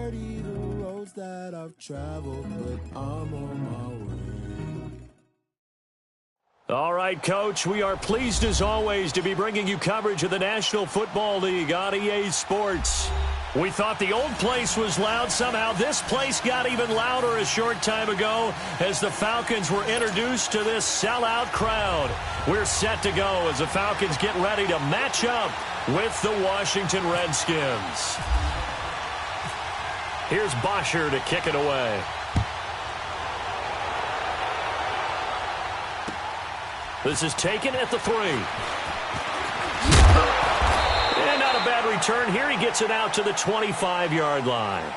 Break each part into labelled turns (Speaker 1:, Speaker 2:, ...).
Speaker 1: dirty, the roads that I've traveled, but I'm on my way.
Speaker 2: All right, Coach, we are pleased as always to be bringing you coverage of the National Football League on EA Sports. We thought the old place was loud. Somehow this place got even louder a short time ago as the Falcons were introduced to this sellout crowd. We're set to go as the Falcons get ready to match up with the Washington Redskins. Here's Bosher to kick it away. This is taken at the 3. And not a bad return here. He gets it out to the 25-yard line.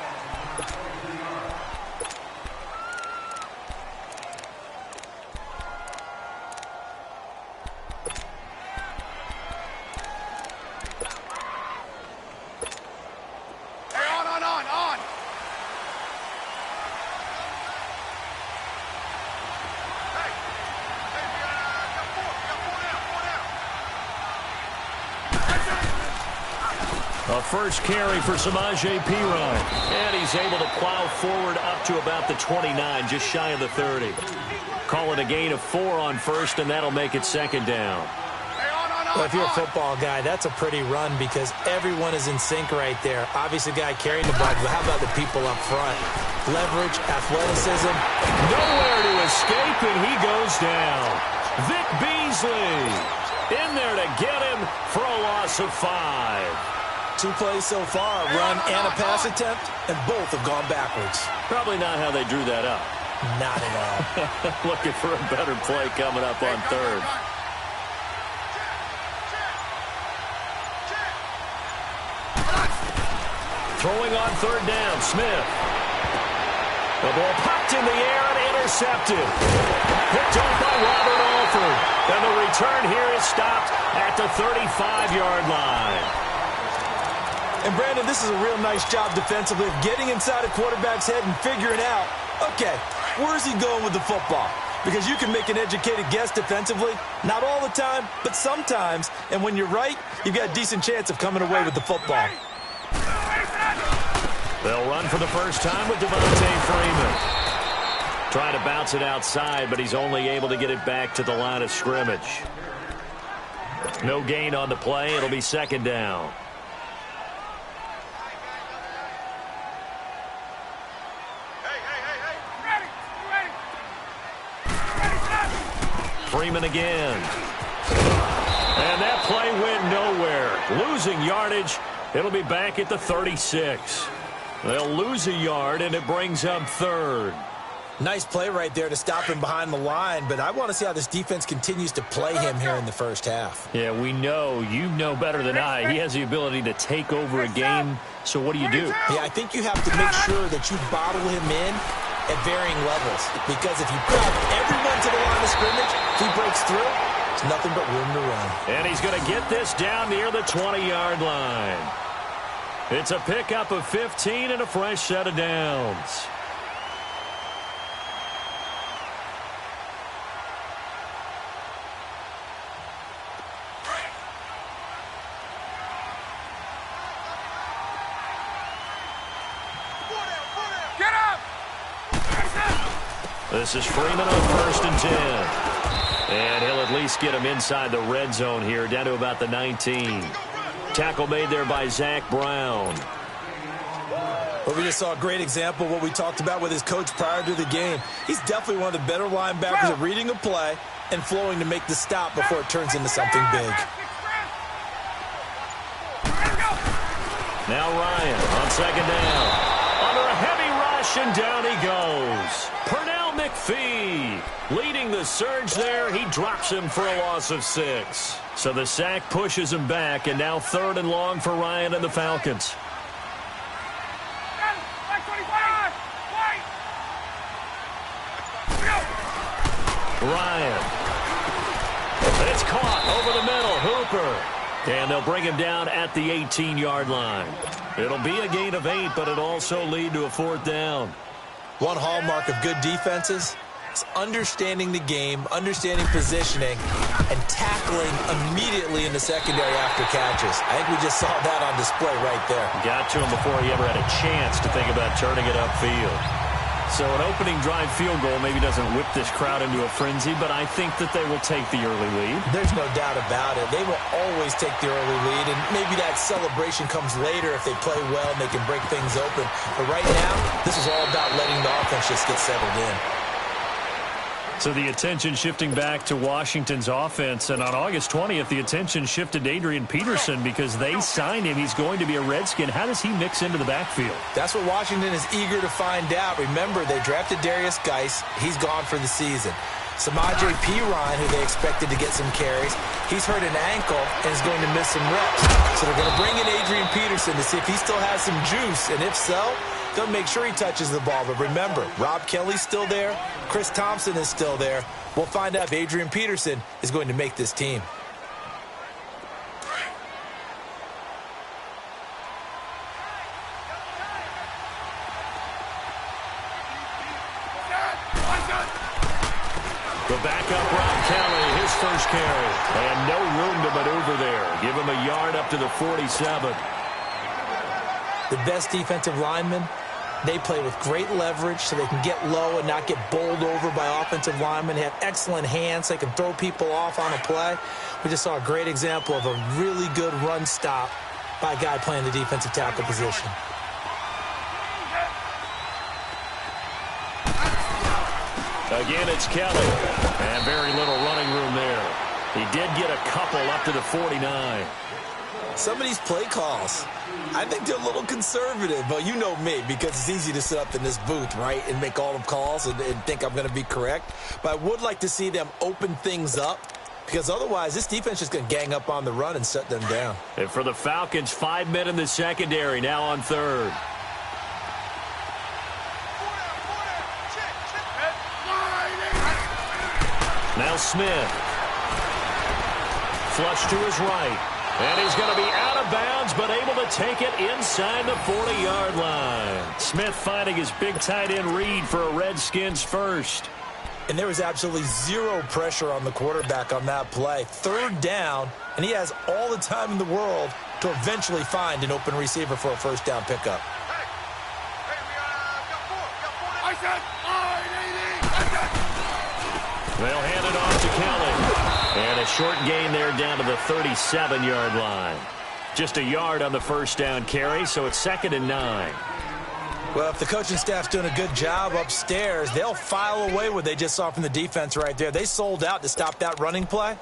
Speaker 2: A first carry for Samaje Perine. And he's able to plow forward up to about the 29, just shy of the 30. Call it a gain of 4 on first, and that'll make it second down.
Speaker 3: Well, if you're a football guy, that's a pretty run because everyone is in sync right there. Obviously, the guy carrying the ball, but how about the people up front? Leverage, athleticism.
Speaker 2: Nowhere to escape, and he goes down. Vic Beasley in there to get him for a loss of 5.
Speaker 3: 2 plays so far, a run and a pass attempt, and both have gone backwards.
Speaker 2: Probably not how they drew that up.
Speaker 3: Not at all.
Speaker 2: Looking for a better play coming up on third. Throwing on third down, Smith. The ball popped in the air and intercepted. Picked off by Robert Alford. And the return here is stopped at the 35-yard line.
Speaker 3: And, Brandon, this is a real nice job defensively of getting inside a quarterback's head and figuring out, okay, where's he going with the football? Because you can make an educated guess defensively, not all the time, but sometimes. And when you're right, you've got a decent chance of coming away with the football.
Speaker 2: They'll run for the first time with Devontae Freeman. Trying to bounce it outside, but he's only able to get it back to the line of scrimmage. No gain on the play. It'll be second down. Freeman again. And that play went nowhere. Losing yardage. It'll be back at the 36. They'll lose a yard, and it brings up third.
Speaker 3: Nice play right there to stop him behind the line, but I want to see how this defense continues to play him here in the first half.
Speaker 2: Yeah, we know. You know better than I. He has the ability to take over a game, so what do you do?
Speaker 3: Yeah, I think you have to make sure that you bottle him in at varying levels, because if you crowd everyone to the line of scrimmage, if he breaks through, there's nothing but room to run.
Speaker 2: And he's going to get this down near the 20-yard line. It's a pickup of 15 and a fresh set of downs. This is Freeman on first and 10. And he'll at least get him inside the red zone here, down to about the 19. Tackle made there by Zach Brown.
Speaker 3: Well, we just saw a great example of what we talked about with his coach prior to the game. He's definitely one of the better linebackers at reading a play and flowing to make the stop before it turns into something big.
Speaker 2: Now Ryan on second down. Under a heavy rush, and down he goes. Pernell McPhee leading the surge there. He drops him for a loss of 6. So the sack pushes him back, and now third and long for Ryan and the Falcons. Ryan. It's caught over the middle. Hooper. And they'll bring him down at the 18-yard line. It'll be a gain of 8, but it'll also lead to a fourth down.
Speaker 3: One hallmark of good defenses, quarterbacks understanding the game, understanding positioning, and tackling immediately in the secondary after catches. I think we just saw that on display right there.
Speaker 2: Got to him before he ever had a chance to think about turning it upfield. So an opening drive field goal maybe doesn't whip this crowd into a frenzy, but I think that they will take the early lead.
Speaker 3: There's no doubt about it. They will always take the early lead, and maybe that celebration comes later if they play well and they can break things open. But right now, this is all about letting the offense just get settled in.
Speaker 2: So the attention shifting back to Washington's offense, and on August 20th, the attention shifted to Adrian Peterson because they signed him. He's going to be a Redskin. How does he mix into the backfield?
Speaker 3: That's what Washington is eager to find out. Remember, they drafted Darius Geis. He's gone for the season. Samaje Perine, who they expected to get some carries, he's hurt an ankle and is going to miss some reps. So they're going to bring in Adrian Peterson to see if he still has some juice, and if so, they'll make sure he touches the ball. But remember, Rob Kelly's still there. Chris Thompson is still there. We'll find out if Adrian Peterson is going to make this team.
Speaker 2: The backup Rob Kelly, his first carry. And no room to maneuver there. Give him a yard up to the 47.
Speaker 3: The best defensive linemen, they play with great leverage so they can get low and not get bowled over by offensive linemen. They have excellent hands. They can throw people off on a play. We just saw a great example of a really good run stop by a guy playing the defensive tackle position.
Speaker 2: Again, it's Kelly. And very little running room there. He did get a couple up to the 49.
Speaker 3: Some of these play calls, I think they're a little conservative, but you know me, because it's easy to sit up in this booth, right, and make all the calls and think I'm going to be correct. But I would like to see them open things up, because otherwise this defense is just going to gang up on the run and shut them down.
Speaker 2: And for the Falcons, 5 men in the secondary, now on third. Now Smith. Flush to his right. And he's going to be out of bounds, but able to take it inside the 40-yard line. Smith finding his big tight end read for a Redskins first.
Speaker 3: And there was absolutely zero pressure on the quarterback on that play. Third down, and he has all the time in the world to eventually find an open receiver for a first down pickup.
Speaker 2: They'll hand it off to Kelly. And a short gain there down to the 37-yard line. Just a yard on the first down carry, so it's 2nd and 9.
Speaker 3: Well, if the coaching staff's doing a good job upstairs, they'll file away what they just saw from the defense right there. They sold out to stop that running play.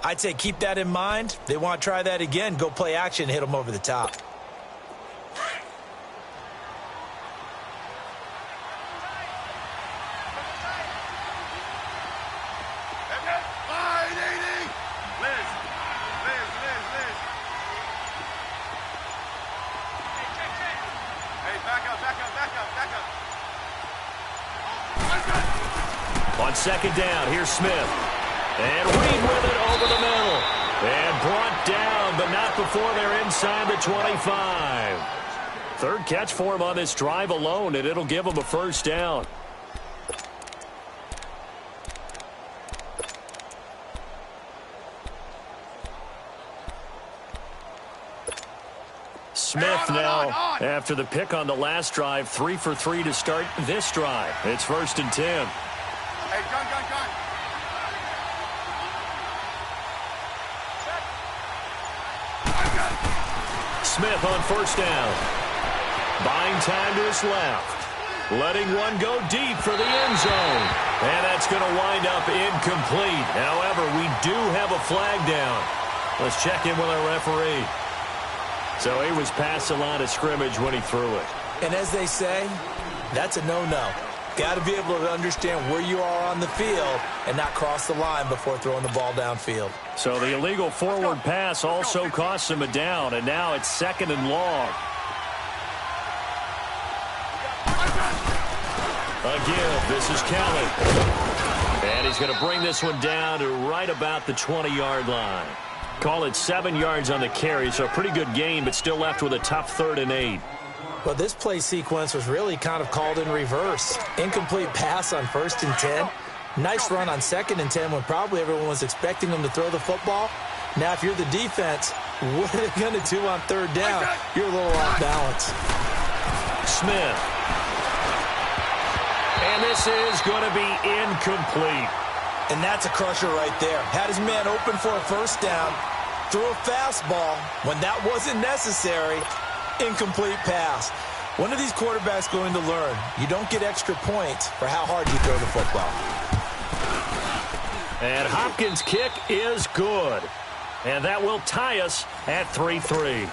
Speaker 3: I'd say keep that in mind. They want to try that again, go play action, hit them over the top.
Speaker 2: On 2nd down, here's Smith. And Reed with it over the middle. And brought down, but not before they're inside the 25. Third catch for him on this drive alone, and it'll give him a first down. Smith now, after the pick on the last drive, 3 for 3 to start this drive. It's 1st and 10.
Speaker 4: Hey, gun.
Speaker 2: Smith on first down. Buying time to his left. Letting one go deep for the end zone. And that's going to wind up incomplete. However, we do have a flag down. Let's check in with our referee. So he was past the line of scrimmage when he threw it.
Speaker 3: And as they say, that's a no-no. Got to be able to understand where you are on the field and not cross the line before throwing the ball downfield.
Speaker 2: So the illegal forward pass also costs him a down, and now it's 2nd and long. Again, this is Kelly. And he's going to bring this one down to right about the 20-yard line. Call it 7 yards on the carry, so a pretty good gain, but still left with a tough 3rd and 8.
Speaker 3: Well, this play sequence was really kind of called in reverse. Incomplete pass on 1st and 10. Nice run on 2nd and 10 when probably everyone was expecting them to throw the football. Now, if you're the defense, what are they going to do on 3rd down? You're a little off balance.
Speaker 2: Smith. And this is going to be incomplete.
Speaker 3: And that's a crusher right there. Had his man open for a 1st down, threw a fastball when that wasn't necessary. Incomplete pass. When are these quarterbacks going to learn? You don't get extra points for how hard you throw the football.
Speaker 2: And Hopkins' kick is good. And that will tie us at 3-3.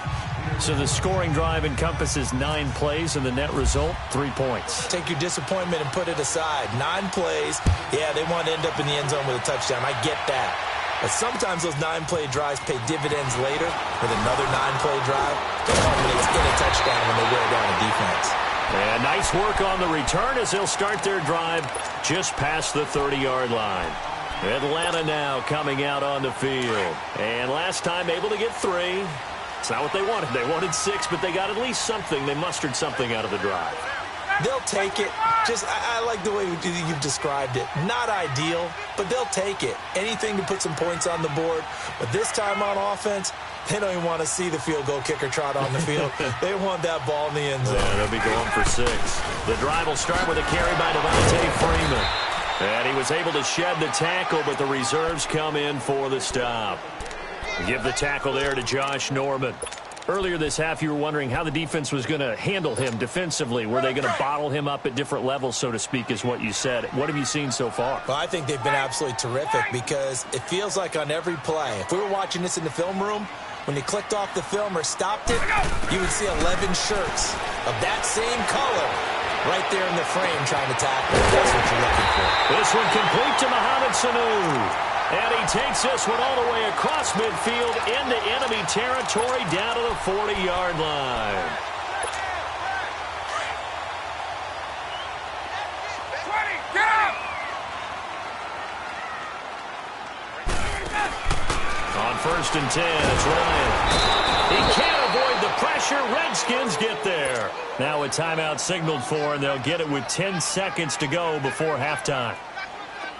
Speaker 2: So the scoring drive encompasses 9 plays, and the net result, 3 points.
Speaker 3: Take your disappointment and put it aside. 9 plays. Yeah, they want to end up in the end zone with a touchdown. I get that. But sometimes those 9-play drives pay dividends later with another 9-play drive. They want to get a touchdown when they wear down a defense.
Speaker 2: And nice work on the return as they'll start their drive just past the 30-yard line. Atlanta now coming out on the field. And last time able to get 3. It's not what they wanted. They wanted 6, but they got at least something. They mustered something out of the drive.
Speaker 3: They'll take it. I like the way you've described it. Not ideal, but they'll take it. Anything to put some points on the board. But this time on offense, they don't even want to see the field goal kicker trot on the field. They want that ball in the end zone.
Speaker 2: Yeah, they'll be going for 6. The drive will start with a carry by Devontae Freeman. And he was able to shed the tackle, but the reserves come in for the stop. Give the tackle there to Josh Norman. Earlier this half, you were wondering how the defense was going to handle him defensively. Were they going to bottle him up at different levels, so to speak, is what you said. What have you seen so far?
Speaker 3: Well, I think they've been absolutely terrific because it feels like on every play, if we were watching this in the film room, when he clicked off the film or stopped it, you would see 11 shirts of that same color right there in the frame trying to tackle. That's what you're looking for.
Speaker 2: This one complete to Mohamed Sanu. And he takes this one all the way across midfield into enemy territory down to the 40-yard line.
Speaker 4: 20, get up!
Speaker 2: On 1st and 10, it's Ryan. He can't avoid the pressure. Redskins get there. Now a timeout signaled for, and they'll get it with 10 seconds to go before halftime.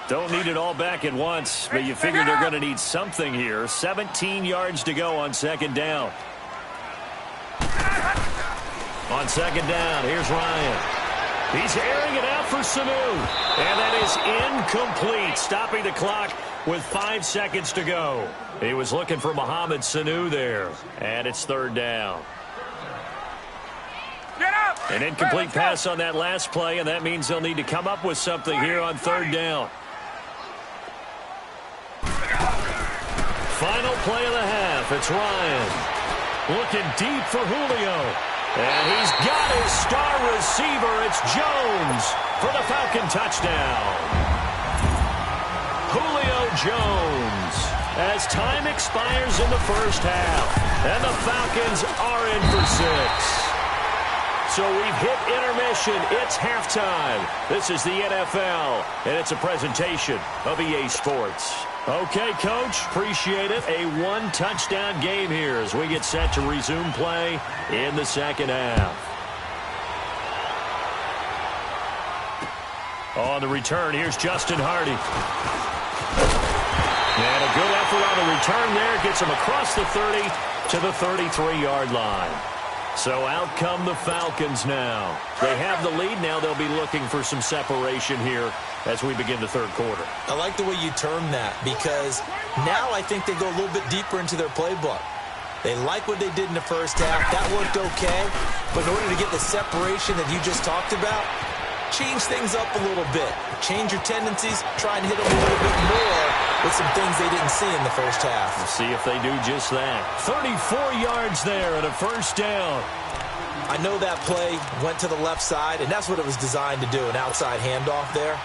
Speaker 2: Don't need it all back at once, but you figure they're going to need something here. 17 yards to go on 2nd down. On 2nd down, here's Ryan. He's airing it out for Sanu. And that is incomplete, stopping the clock with 5 seconds to go. He was looking for Mohamed Sanu there. And it's 3rd down. An incomplete pass on that last play, and that means they'll need to come up with something here on 3rd down. Final play of the half. It's Ryan. Looking deep for Julio. And he's got his star receiver. It's Jones for the Falcon touchdown. Julio Jones. As time expires in the first half. And the Falcons are in for 6. So we've hit intermission. It's halftime. This is the NFL, and it's a presentation of EA Sports. Okay, Coach, appreciate it. A 1-touchdown game here as we get set to resume play in the 2nd half. On the return, here's Justin Hardy. And a good effort on the return there. Gets him across the 30 to the 33-yard line. So out come the Falcons now. They have the lead. Now they'll be looking for some separation here as we begin the 3rd quarter.
Speaker 3: I like the way you term that because now I think they go a little bit deeper into their playbook. They like what they did in the first half. That worked okay. But in order to get the separation that you just talked about, change things up a little bit. Change your tendencies. Try and hit them a little bit more with some things they didn't see in the first half.
Speaker 2: We'll see if they do just that. 34 yards there and a 1st down.
Speaker 3: I know that play went to the left side, and that's what it was designed to do, an outside handoff there.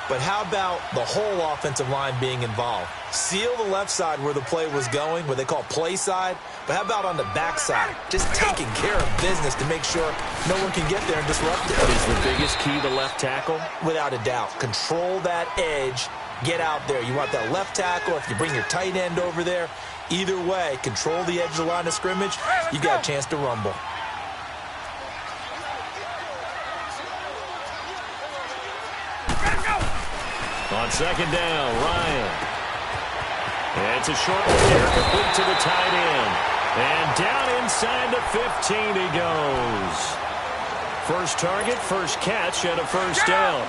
Speaker 3: But how about the whole offensive line being involved? Seal the left side where the play was going, what they call play side. But how about on the back side? Just taking care of business to make sure no one can get there and disrupt it.
Speaker 2: Is the biggest key the left tackle?
Speaker 3: Without a doubt. Control that edge. Get out there. You want that left tackle. If you bring your tight end over there, either way, control the edge of the line of scrimmage. You got a chance to rumble.
Speaker 2: On second down, Ryan. It's a short one here, complete to the tight end. And down inside the 15 he goes. First target, first catch, and a first down.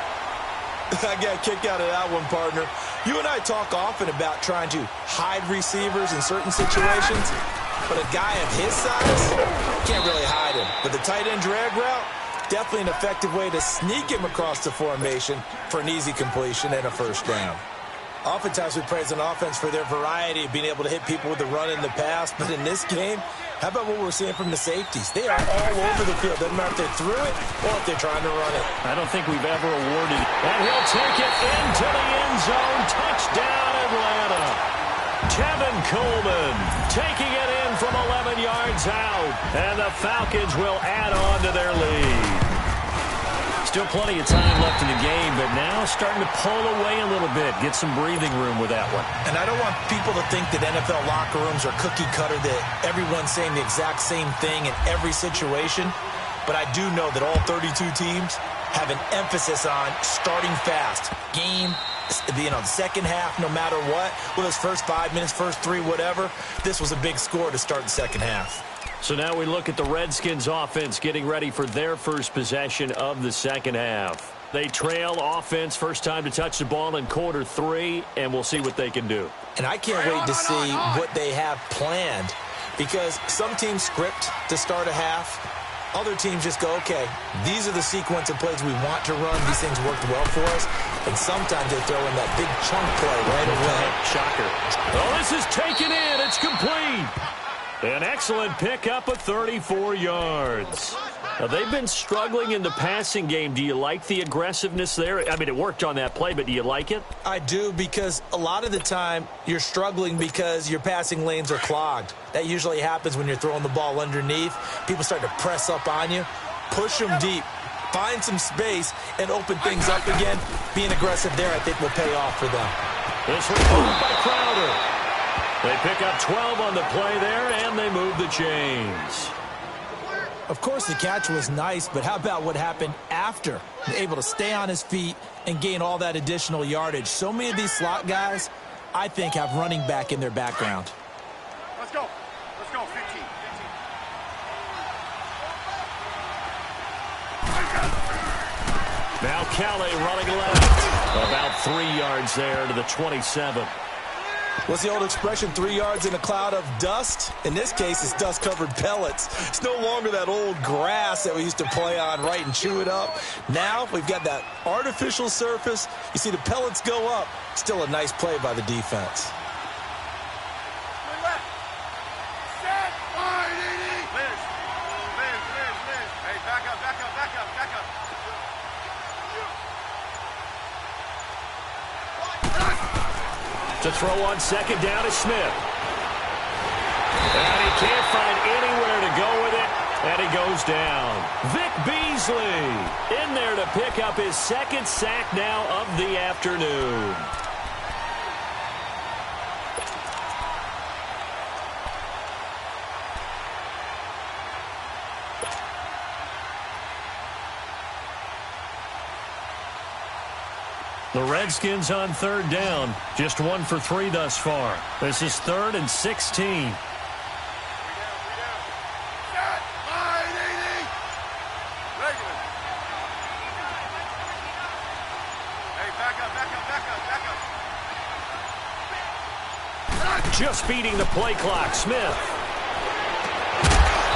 Speaker 3: I got a kick out of that one, partner. You and I talk often about trying to hide receivers in certain situations, but a guy of his size can't really hide him. But the tight end drag route, definitely an effective way to sneak him across the formation for an easy completion and a first down. Oftentimes we praise an offense for their variety of being able to hit people with the run in the pass, but in this game, how about what we're seeing from the safeties? They are all over the field. Doesn't matter if they threw it or if they're trying to run it.
Speaker 2: I don't think we've ever awarded it. And he'll take it into the end zone. Touchdown, Atlanta. Tevin Coleman taking it in from 11 yards out. And the Falcons will add on to their lead. Still plenty of time left in the game, but now starting to pull away a little bit. Get some breathing room with that one.
Speaker 3: And I don't want people to think that NFL locker rooms are cookie cutter, that everyone's saying the exact same thing in every situation. But I do know that all 32 teams have an emphasis on starting fast. Game, the second half, no matter what. With those first 5 minutes, first 3, whatever. This was a big score to start the second half.
Speaker 2: So now we look at the Redskins offense getting ready for their first possession of the second half. They trail offense, first time to touch the ball in quarter 3, and we'll see what they can do.
Speaker 3: And I can't wait to see what they have planned, because some teams script to start a half. Other teams just go, okay, these are the sequence of plays we want to run. These things worked well for us. And sometimes they throw in that big chunk play right away.
Speaker 2: Shocker. Oh, this is taken in. It's complete. An excellent pickup of 34 yards. Now, they've been struggling in the passing game. Do you like the aggressiveness there? I mean, it worked on that play, but do you like it?
Speaker 3: I do, because a lot of the time you're struggling because your passing lanes are clogged. That usually happens when you're throwing the ball underneath. People start to press up on you. Push them deep. Find some space and open things up again. Being aggressive there, I think, will pay off for them.
Speaker 2: This was moved by Crowder. They pick up 12 on the play there, and they move the chains.
Speaker 3: Of course, the catch was nice, but how about what happened after? Able to stay on his feet and gain all that additional yardage. So many of these slot guys, I think, have running back in their background.
Speaker 4: Let's go. Let's go. 15.
Speaker 2: Now Kelly running left. About 3 yards there to the 27.
Speaker 3: What's the old expression, 3 yards in a cloud of dust? In this case, it's dust-covered pellets. It's no longer that old grass that we used to play on, right, and chew it up. Now we've got that artificial surface. You see the pellets go up. Still a nice play by the defense.
Speaker 4: Hey, back up.
Speaker 2: To throw on second down is Smith. And he can't find anywhere to go with it, and he goes down. Vic Beasley in there to pick up his second sack now of the afternoon. The Redskins on third down. Just 1 for 3 thus far. This is 3rd and 16. Just beating the play clock. Smith.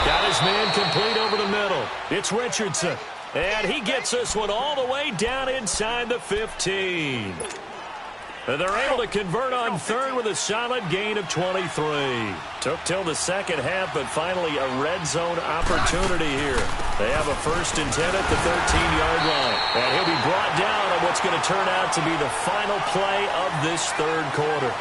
Speaker 2: Got his man complete over the middle. It's Richardson. And he gets this one all the way down inside the 15. And they're able to convert on third with a solid gain of 23. Took till the second half, but finally a red zone opportunity here. They have a 1st and 10 at the 13-yard line. And he'll be brought down on what's going to turn out to be the final play of this third quarter.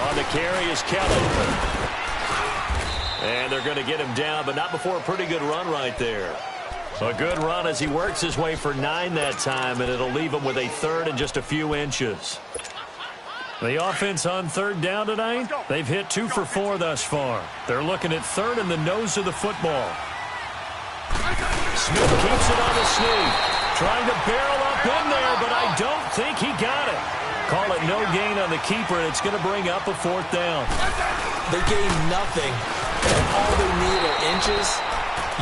Speaker 2: On the carry is Kelly. And they're going to get him down, but not before a pretty good run right there. A good run as he works his way for 9 that time, and it'll leave him with a third and just a few inches. The offense on third down tonight, they've hit 2 for 4 thus far. They're looking at third in the nose of the football. Smith keeps it on the sneak. Trying to barrel up in there, but I don't think he got it. Call it no gain on the keeper, and it's going to bring up a 4th down.
Speaker 3: They gain nothing, and all they need are inches.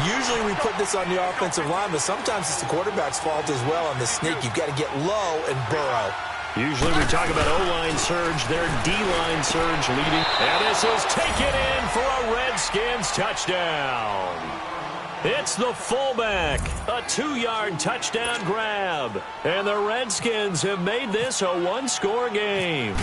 Speaker 3: Usually we put this on the offensive line, but sometimes it's the quarterback's fault as well on the sneak. You've got to get low and burrow.
Speaker 2: Usually we talk about O-line surge, their D-line surge leading. And this is taken in for a Redskins touchdown. It's the fullback, a 2-yard touchdown grab. And the Redskins have made this a 1-score game.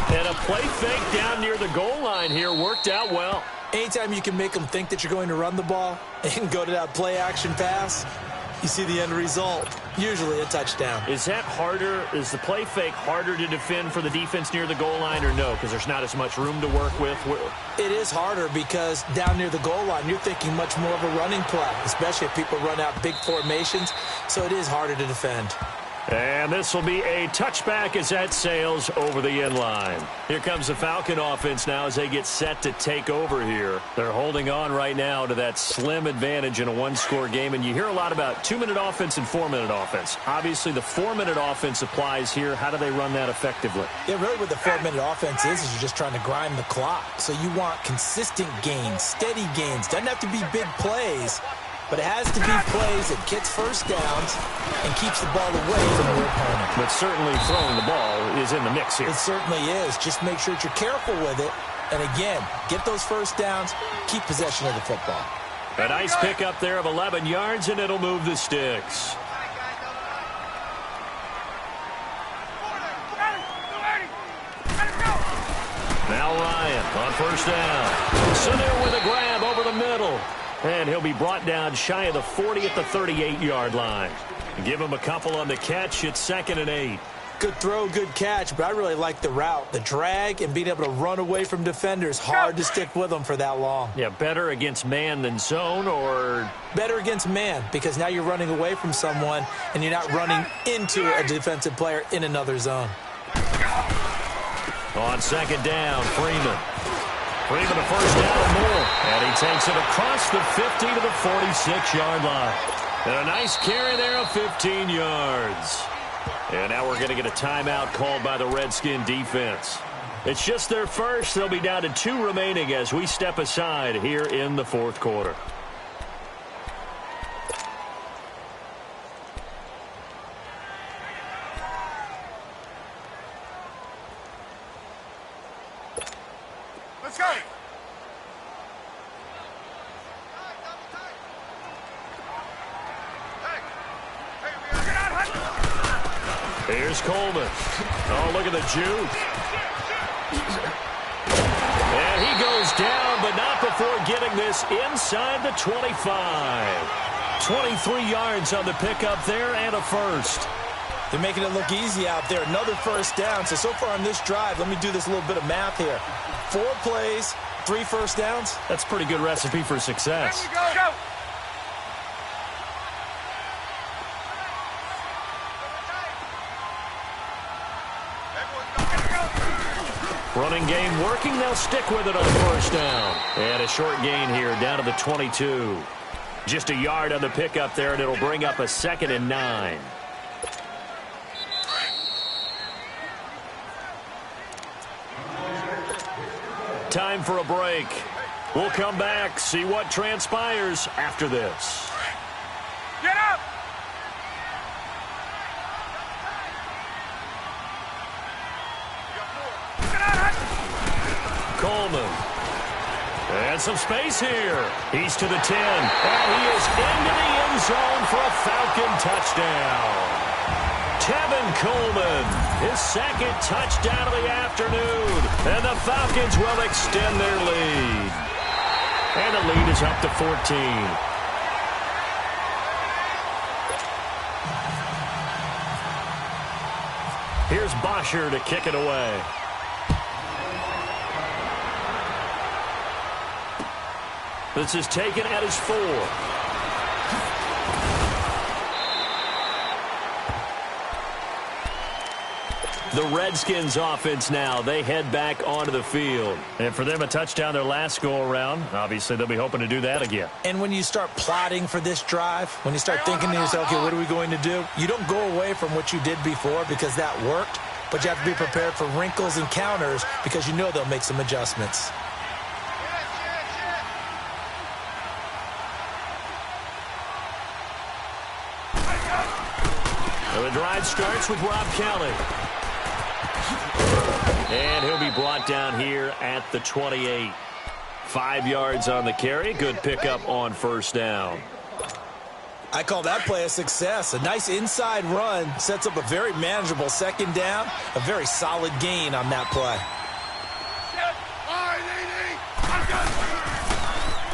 Speaker 2: And a play fake down near the goal line here worked out well.
Speaker 3: Anytime you can make them think that you're going to run the ball and go to that play-action pass, you see the end result, usually a touchdown.
Speaker 2: Is that harder? Is the play fake harder to defend for the defense near the goal line or no? Because there's not as much room to work with?
Speaker 3: It is harder because down near the goal line, you're thinking much more of a running play, especially if people run out big formations. So it is harder to defend.
Speaker 2: And this will be a touchback as that sails over the end line. Here comes the Falcon offense now as they get set to take over here. They're holding on right now to that slim advantage in a 1-score game. And you hear a lot about 2-minute offense and 4-minute offense. Obviously, the 4-minute offense applies here. How do they run that effectively?
Speaker 3: Yeah, really what the 4-minute offense is you're just trying to grind the clock. So you want consistent gains, steady gains. Doesn't have to be big plays. But it has to be plays that gets first downs and keeps the ball away from your opponent.
Speaker 2: But certainly throwing the ball is in the mix here.
Speaker 3: It certainly is. Just make sure that you're careful with it. And again, get those first downs, keep possession of the football.
Speaker 2: A nice pickup there of 11 yards, and it'll move the sticks. Now Ryan on first down. Sanu with a grab over the middle. And he'll be brought down shy of the 40 at the 38-yard line. Give him a couple on the catch. It's 2nd and 8.
Speaker 3: Good throw, good catch, but I really like the route. The drag and being able to run away from defenders. Hard to stick with them for that long.
Speaker 2: Yeah, better against man than zone or?
Speaker 3: Better against man because now you're running away from someone and you're not running into a defensive player in another zone.
Speaker 2: On 2nd down, Freeman. Freeman a first down or more. And he takes it across the 50 to the 46-yard line. And a nice carry there of 15 yards. And now we're going to get a timeout called by the Redskin defense. It's just their first. They'll be down to 2 remaining as we step aside here in the 4th quarter.
Speaker 4: Let's go.
Speaker 2: Here's Coleman. Oh, look at the juke. And he goes down, but not before getting this inside the 25. 23 yards on the pickup there and a first.
Speaker 3: They're making it look easy out there. Another first down. So far on this drive, let me do this little bit of math here. 4 plays, 3 first downs.
Speaker 2: That's a pretty good recipe for success.
Speaker 4: Go.
Speaker 2: Running game working. They'll stick with it on first down. And a short gain here down to the 22. Just a yard on the pickup there, and it'll bring up a 2nd and 9. Time for a break. We'll come back, see what transpires after this.
Speaker 4: Get up.
Speaker 2: Coleman. And some space here. He's to the 10. And he is into the end zone for a Falcon touchdown. Tevin Coleman, his 2nd touchdown of the afternoon. And the Falcons will extend their lead. And the lead is up to 14. Here's Bosher to kick it away. This is taken at his 4. The Redskins offense now, they head back onto the field. And for them, a touchdown their last go-around. Obviously, they'll be hoping to do that again.
Speaker 3: And when you start plotting for this drive, when you start thinking to yourself, okay, what are we going to do? You don't go away from what you did before because that worked, but you have to be prepared for wrinkles and counters because you know they'll make some adjustments.
Speaker 2: Well, the drive starts with Rob Kelly. And he'll be brought down here at the 28. 5 yards on the carry. Good pickup on first down.
Speaker 3: I call that play a success. A nice inside run sets up a very manageable second down. A very solid gain on that play.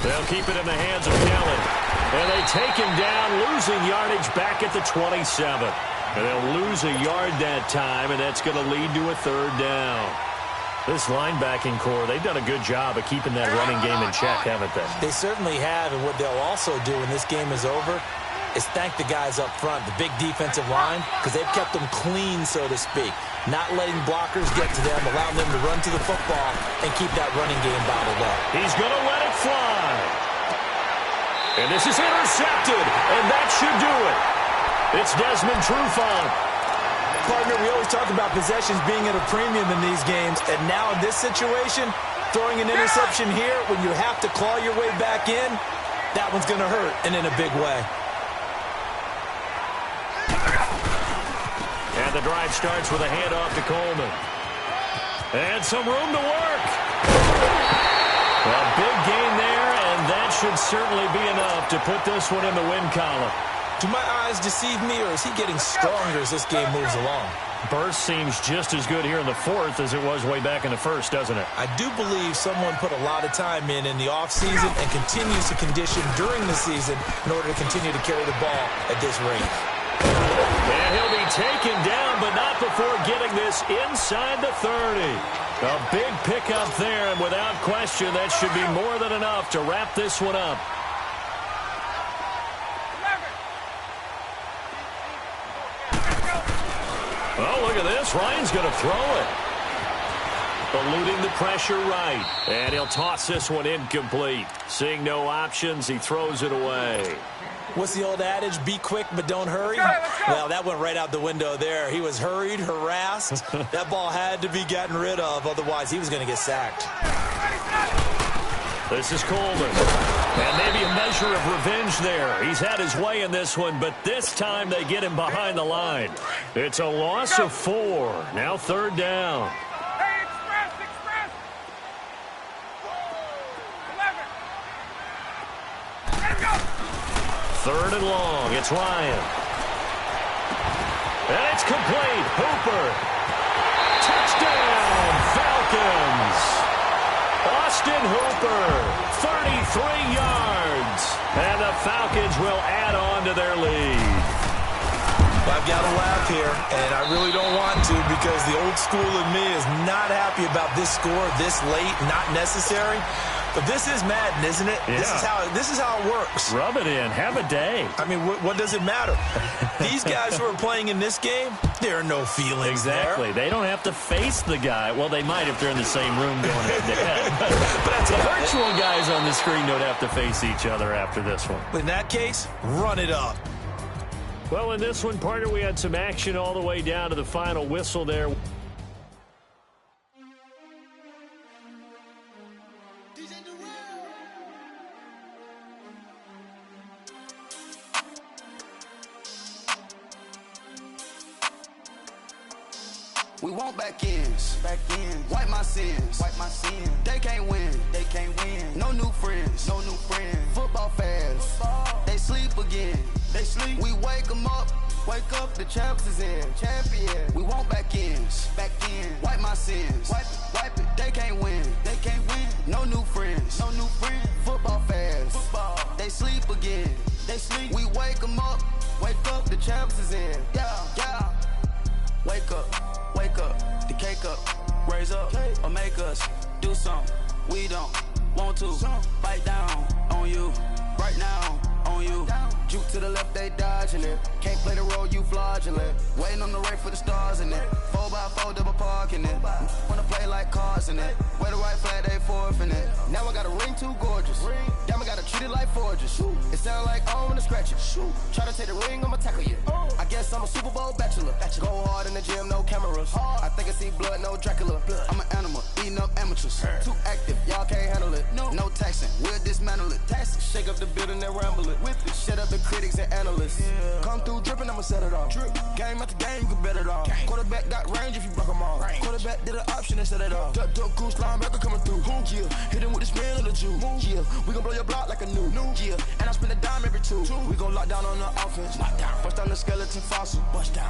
Speaker 2: They'll keep it in the hands of Kelly. And they take him down, losing yardage back at the 27. And they'll lose a yard that time, and that's going to lead to a third down. This linebacking core, they've done a good job of keeping that running game in check, haven't they?
Speaker 3: They certainly have, and what they'll also do when this game is over is thank the guys up front, the big defensive line, because they've kept them clean, so to speak. Not letting blockers get to them, allowing them to run to the football and keep that running game bottled up.
Speaker 2: He's going to let it fly. And this is intercepted, and that should do it. It's Desmond Trufant.
Speaker 3: Partner, we always talk about possessions being at a premium in these games, and now in this situation, throwing an interception here when you have to claw your way back in, that one's going to hurt, and in a big way.
Speaker 2: And the drive starts with a handoff to Coleman. And some room to work. A big gain there, and that should certainly be enough to put this one in the win column.
Speaker 3: Do my eyes deceive me, or is he getting stronger as this game moves along?
Speaker 2: Burst seems just as good here in the fourth as it was way back in the first, doesn't it?
Speaker 3: I do believe someone put a lot of time in the offseason and continues to condition during the season in order to continue to carry the ball at this rate.
Speaker 2: And he'll be taken down, but not before getting this inside the 30. A big pickup there, and without question, that should be more than enough to wrap this one up. Oh, look at this. Ryan's going to throw it. Eluding the pressure right. And he'll toss this one incomplete. Seeing no options, he throws it away.
Speaker 3: What's the old adage? Be quick, but don't hurry? Well, that went right out the window there. He was hurried, harassed. That ball had to be gotten rid of. Otherwise, he was going to get sacked.
Speaker 2: This is Coleman. And maybe a measure of revenge there. He's had his way in this one, but this time they get him behind the line. It's a loss of 4. Now third down.
Speaker 4: Hey, express! 11. Let him go!
Speaker 2: Third and long. It's Ryan. And it's complete. Hooper. Touchdown, Falcons. Austin Hooper, 33 yards. And the Falcons will add on to their lead.
Speaker 3: I've got to laugh here, and I really don't want to because the old school in me is not happy about this score this late, not necessary. But this is Madden, isn't it?
Speaker 2: Yeah.
Speaker 3: This is how it works.
Speaker 2: Rub it in. Have a day.
Speaker 3: I mean, what does it matter? These guys who are playing in this game, there are no feelings
Speaker 2: Exactly.
Speaker 3: there.
Speaker 2: They don't have to face the guy. Well, they might if they're in the same room going head-to-head. But
Speaker 3: that's
Speaker 2: the
Speaker 3: about
Speaker 2: virtual guys on the screen don't have to face each other after this one.
Speaker 3: In that case, run it up.
Speaker 2: Well, in this one, partner, we had some action all the way down to the final whistle there.
Speaker 5: We want back ends. Wipe my sins. They can't win. No new friends. Football fans. They sleep again. We wake them up. The champs is in. We want back ends. Wipe my sins. Wipe it. They can't win. No new friends. Football fans. They sleep again. We wake them up. The champs is in. Yeah. Wake up, the cake up, raise up, or make us do something we don't Want to bite down on you right now, on you. Juke to the left, they dodging it. Can't play the role, you fraudulent. Waiting on the right for the stars in it. 4x4 double parking it. Wanna play like cars in it. Wear the right flag, they forfeiting it. Now I got a ring too gorgeous. Damn, I gotta treat it like forges. It sound like I wanna scratch it. Try to take the ring, I'ma tackle you. I guess I'm a Super Bowl bachelor. Go hard in the gym, no cameras. I think I see blood, no Dracula. I'm an animal, eating up amateurs. Too active, y'all can't handle it. No taxing, we'll dismantle it. Shake up the building and ramble it. Whip it, shut up the critics and analysts. Come through dripping, I'ma set it off. Game after game, you can bet it off. Quarterback got range if you block them off. Quarterback did an option and set it off. Duck goose linebacker coming through. Yeah, hit him with the spin of the Jew. Yeah, we gon' blow your block like a new. Yeah, and I spend a dime every two. We gon' lock down on the offense. Bust down the skeleton fossil.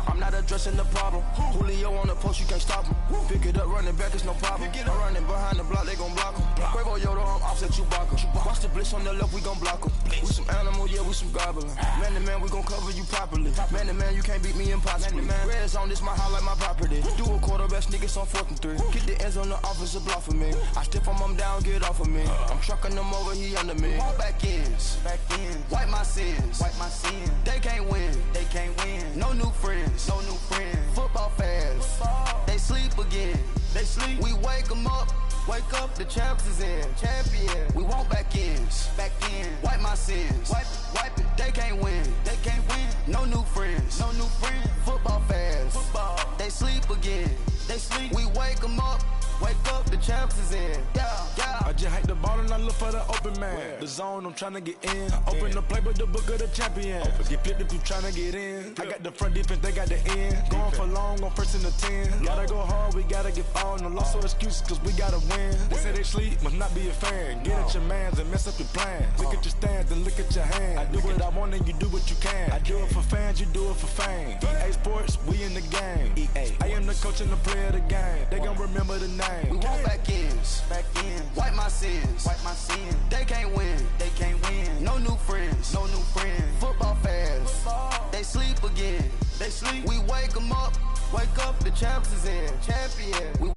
Speaker 5: I'm not addressing the problem. Julio on the post, you can't stop him. Pick it up, running back, it's no problem. I'm running behind the block, they gon' block him. Quavo Yoda, I'm offset Chewbacca. Watch the blitz on the left, we gon' block him. We some animal, yeah, we some gobbler. Man to man, we gon' cover you properly. Man to man, you can't beat me impossibly. Red zone, this my highlight, my property. Do a quarterback sneakers on 4th and 3. Kick the ends on the offensive block for me. I stiff him, I'm down, get off of me. I'm trucking them over, he under me. Walk back ends, wipe my sins, They can't win, No new friends, Football fans, they sleep again. We wake them up. Wake up, the champs is in. Champion. We want back ends. Wipe my sins. Wipe it. They can't win. No new friends. Football fans. They sleep again. We wake them up. Wake up, the champs is in. Yeah.
Speaker 3: I just hate the ball and I look for the open man. The zone, I'm trying to get in. Open the play, but the book of the champion. Get flipped if you trying to get in. I got the front defense, they got the end. Going for long on 1st and the 10. Gotta go hard, we gotta get all. No loss or excuses, cause we gotta win. They say they sleep, must not be a fan. Get at your mans and mess up your plans. Look at your stands and look at your hands. I do what I want and you do what you can. I do it for fans, you do it for fame. EA Sports, we in the game. I am the coach and the player of the game. They gon' remember the name.
Speaker 5: We want back ends. Wipe my sins. They can't win. No new friends. Football fans. They sleep again. We wake them up. Wake up, the champs is in. Champion.